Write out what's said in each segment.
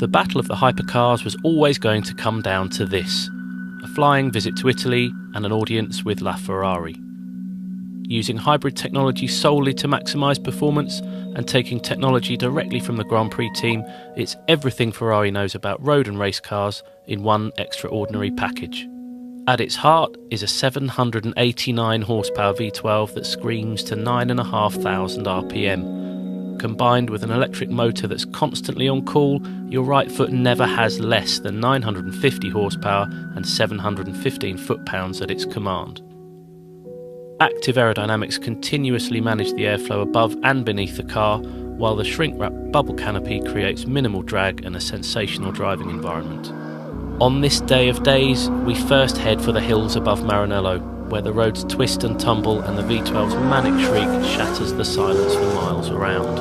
The battle of the hypercars was always going to come down to this: a flying visit to Italy and an audience with LaFerrari. Using hybrid technology solely to maximise performance and taking technology directly from the Grand Prix team, it's everything Ferrari knows about road and race cars in one extraordinary package. At its heart is a 789 horsepower V12 that screams to 9,500 RPM. Combined with an electric motor that's constantly on call, your right foot never has less than 950 horsepower and 715 foot-pounds at its command. Active aerodynamics continuously manage the airflow above and beneath the car, while the shrink-wrap bubble canopy creates minimal drag and a sensational driving environment. On this day of days, we first head for the hills above Maranello, where the roads twist and tumble and the V12's manic shriek shatters the silence for miles around.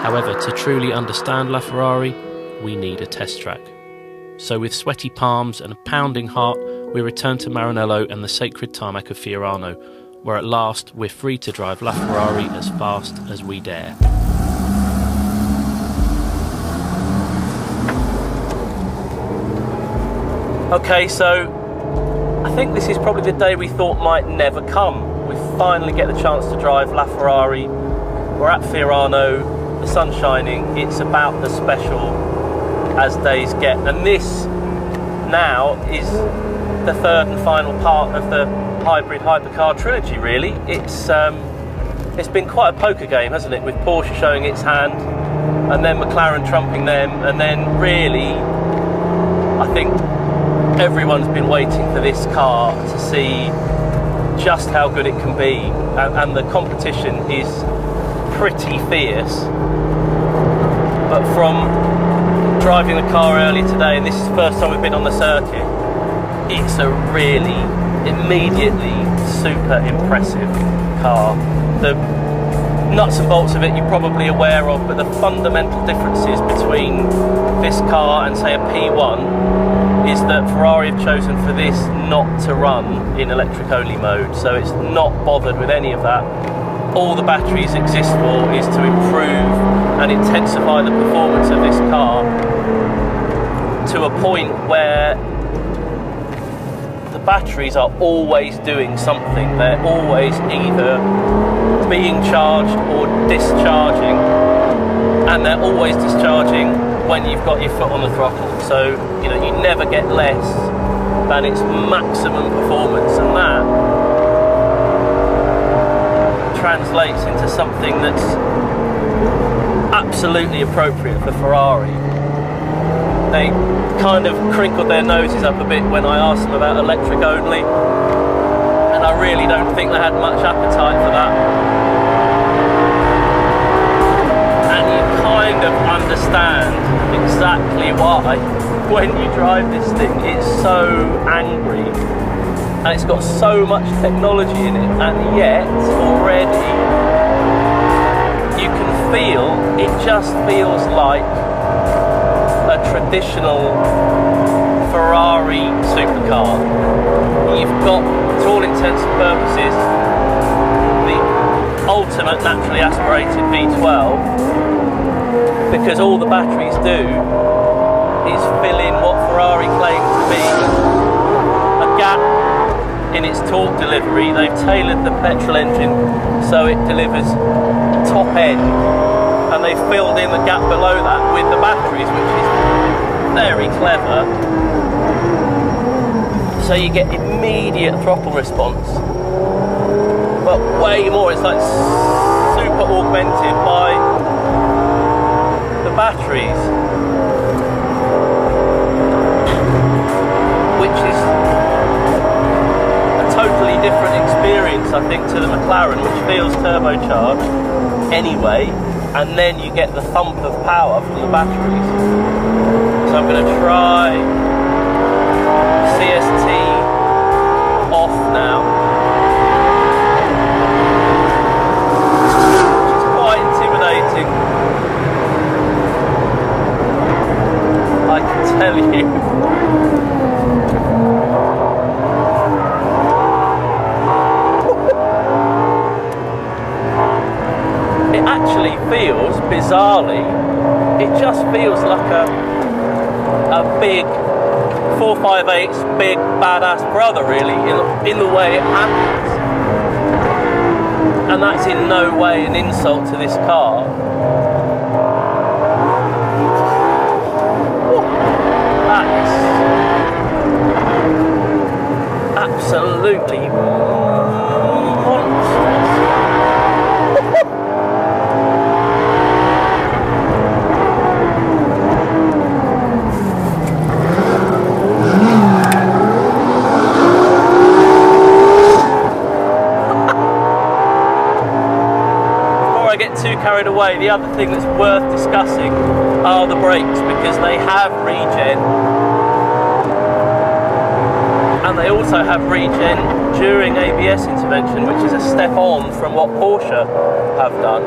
However, to truly understand LaFerrari, we need a test track. So with sweaty palms and a pounding heart, we return to Maranello and the sacred tarmac of Fiorano, where at last we're free to drive LaFerrari as fast as we dare. Okay, so I think this is probably the day we thought might never come. We finally get the chance to drive LaFerrari. We're at Fiorano, the sun's shining, it's about as special as days get. And this now is the third and final part of the hybrid hypercar trilogy, really. It's been quite a poker game, hasn't it, with Porsche showing its hand and then McLaren trumping them, and then really I think everyone's been waiting for this car to see just how good it can be, and the competition is pretty fierce. But from driving the car earlier today, and this is the first time we've been on the circuit, it's a really immediately super impressive car. The nuts and bolts of it you're probably aware of, but the fundamental differences between this car and say a P1 is that Ferrari have chosen for this not to run in electric only mode, so it's not bothered with any of that. All the batteries exist for is to improve and intensify the performance of this car to a point where the batteries are always doing something. They're always either being charged or discharging, and they're always discharging when you've got your foot on the throttle. So, you know, you never get less than its maximum performance, and that translates into something that's absolutely appropriate for Ferrari. They kind of crinkled their noses up a bit when I asked them about electric only, and I really don't think they had much appetite for that. And you kind of understand exactly why when you drive this thing. It's so angry and it's got so much technology in it, and yet already you can feel, it just feels like a traditional Ferrari supercar. You've got, to all intents and purposes, the ultimate naturally aspirated V12, because all the batteries do is fill in what Ferrari claims to be a gap in its torque delivery. They've tailored the petrol engine so it delivers top end, and they've filled in the gap below that with the batteries, which is very clever. So you get immediate throttle response, but way more. It's like super augmented by the batteries, which is a totally different experience, I think, to the McLaren, which feels turbocharged anyway, and then you get the thump of power from the batteries. So I'm going to try CST off now, which is quite intimidating, I can tell you. It actually feels, bizarrely, it just feels like big 458's big badass brother, really, in the way it happens. And that's in no way an insult to this car. That's absolutely monstrous. Too carried away, the other thing that's worth discussing are the brakes, because they have regen, and they also have regen during ABS intervention, which is a step on from what Porsche have done.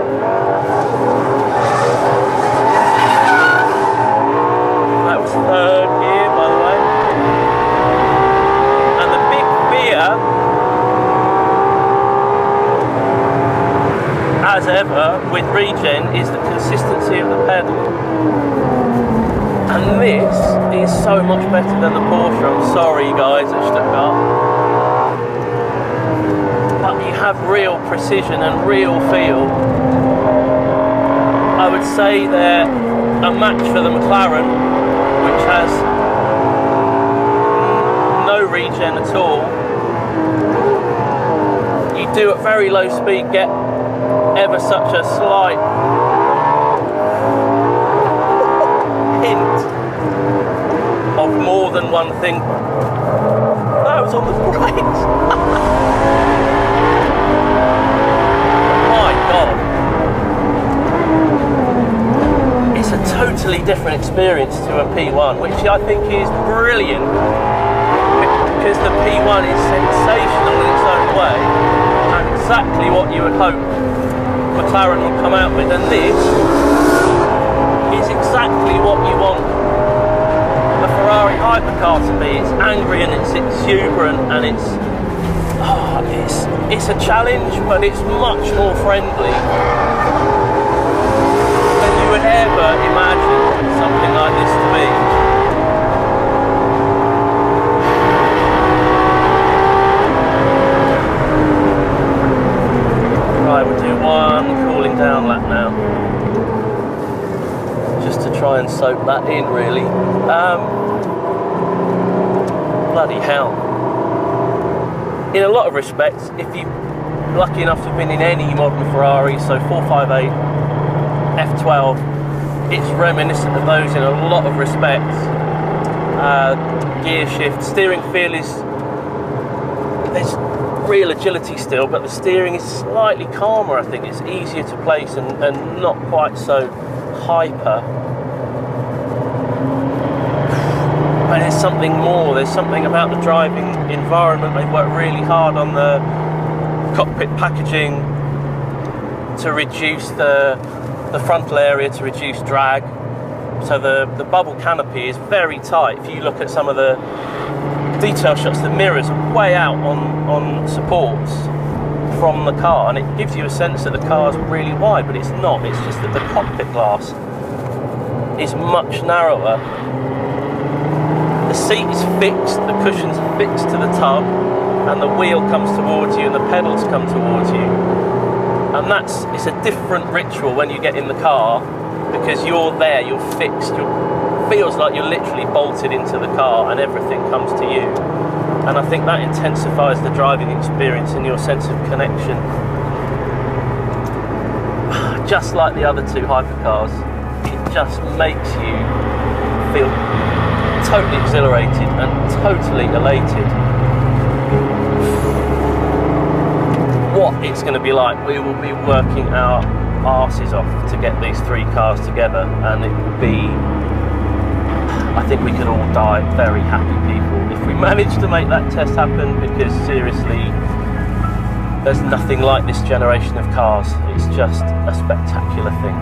That was third gear, by the way. And the big fear, as ever with regen, is the consistency of the pedal, and this is so much better than the Porsche. I'm sorry guys at Stuttgart, but you have real precision and real feel. I would say they're a match for the McLaren, which has no regen at all. You do at very low speed get ever such a slight hint of more than one thing. That was on the brakes. My God. It's a totally different experience to a P1, which I think is brilliant, because the P1 is sensational in its own way, and exactly what you would hope McLaren will come out with, and this is exactly what you want a Ferrari hypercar to be. It's angry and it's exuberant, and it's a challenge, but it's much more friendly than you would ever imagine something like this to be. Right, we'll do one cooling down lap now, just to try and soak that in, really. Bloody hell. In a lot of respects, if you're lucky enough to have been in any modern Ferrari, so 458, F12, it's reminiscent of those in a lot of respects. Gear shift, steering feel there's real agility still, but the steering is slightly calmer. I think it's easier to place and not quite so hyper. But there's something more. There's something about the driving environment. They've worked really hard on the cockpit packaging to reduce the frontal area, to reduce drag. So the bubble canopy is very tight. If you look at some of the detail shots, the mirrors are way out on supports from the car, and it gives you a sense that the car's really wide, but it's not. It's just that the cockpit glass is much narrower. The seat is fixed, the cushion's fixed to the tub, and the wheel comes towards you and the pedals come towards you. And it's a different ritual when you get in the car, because you're there, you're fixed, feels like you're literally bolted into the car and everything comes to you. And I think that intensifies the driving experience and your sense of connection. Just like the other two hypercars, it just makes you feel totally exhilarated and totally elated. What it's going to be like, we will be working our arses off to get these three cars together, and it will be, I think we could all die very happy people if we manage to make that test happen, because seriously, there's nothing like this generation of cars. It's just a spectacular thing.